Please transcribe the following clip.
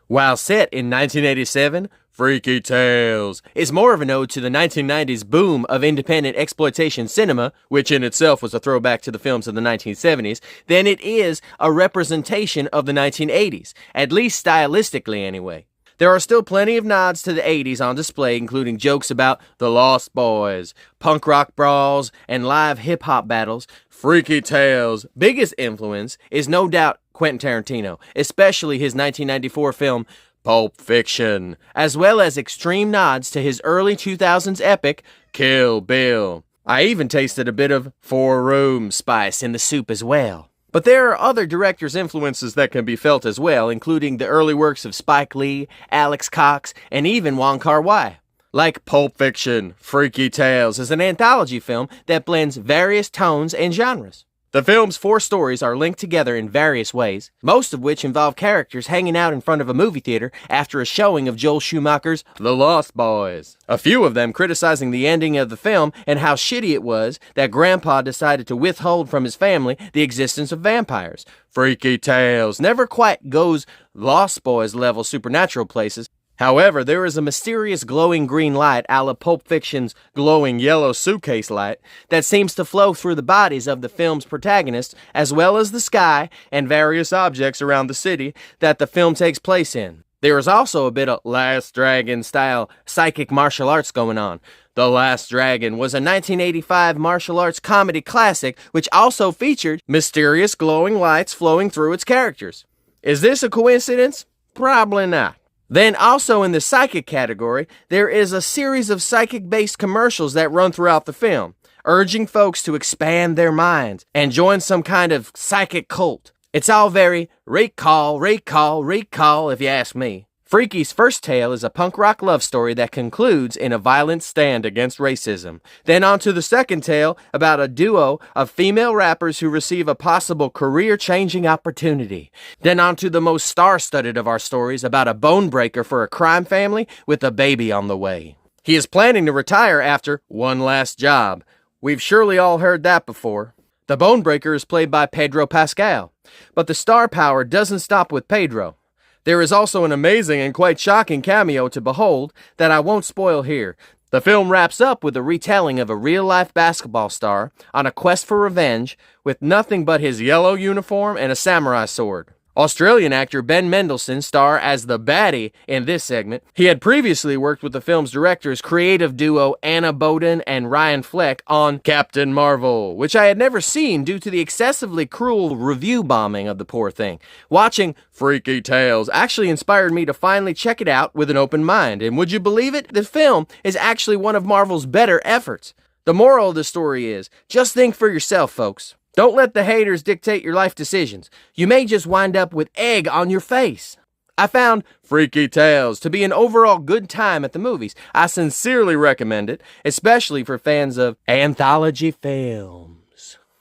While set in 1987, Freaky Tales is more of an ode to the 1990s boom of independent exploitation cinema, which in itself was a throwback to the films of the 1970s, than it is a representation of the 1980s, at least stylistically anyway. There are still plenty of nods to the 80s on display, including jokes about the Lost Boys, punk rock brawls, and live hip-hop battles. Freaky Tales' biggest influence is no doubt Quentin Tarantino, especially his 1994 film Pulp Fiction, as well as extreme nods to his early 2000s epic Kill Bill. I even tasted a bit of Four Room spice in the soup as well. But there are other directors' influences that can be felt as well, including the early works of Spike Lee, Alex Cox, and even Wong Kar-wai. Like Pulp Fiction, Freaky Tales is an anthology film that blends various tones and genres. The film's 4 stories are linked together in various ways, most of which involve characters hanging out in front of a movie theater after a showing of Joel Schumacher's The Lost Boys. A few of them criticizing the ending of the film and how shitty it was that Grandpa decided to withhold from his family the existence of vampires. Freaky Tales never quite goes Lost Boys level supernatural places. However, there is a mysterious glowing green light a la Pulp Fiction's glowing yellow suitcase light that seems to flow through the bodies of the film's protagonists as well as the sky and various objects around the city that the film takes place in. There is also a bit of Last Dragon style psychic martial arts going on. The Last Dragon was a 1985 martial arts comedy classic which also featured mysterious glowing lights flowing through its characters. Is this a coincidence? Probably not. Then also in the psychic category, there is a series of psychic-based commercials that run throughout the film, urging folks to expand their minds and join some kind of psychic cult. It's all very recall, recall, recall if you ask me. Freaky's first tale is a punk rock love story that concludes in a violent stand against racism. Then on to the second tale about a duo of female rappers who receive a possible career-changing opportunity. Then on to the most star-studded of our stories about a bone breaker for a crime family with a baby on the way. He is planning to retire after one last job. We've surely all heard that before. The bone breaker is played by Pedro Pascal, but the star power doesn't stop with Pedro. There is also an amazing and quite shocking cameo to behold that I won't spoil here. The film wraps up with a retelling of a real-life basketball star on a quest for revenge with nothing but his yellow uniform and a samurai sword. Australian actor Ben Mendelsohn stars as the baddie in this segment. He had previously worked with the film's directors creative duo Anna Boden and Ryan Fleck on Captain Marvel, which I had never seen due to the excessively cruel review bombing of the poor thing. Watching Freaky Tales actually inspired me to finally check it out with an open mind, and would you believe it? The film is actually one of Marvel's better efforts. The moral of the story is, just think for yourself, folks. Don't let the haters dictate your life decisions. You may just wind up with egg on your face. I found Freaky Tales to be an overall good time at the movies. I sincerely recommend it, especially for fans of anthology films.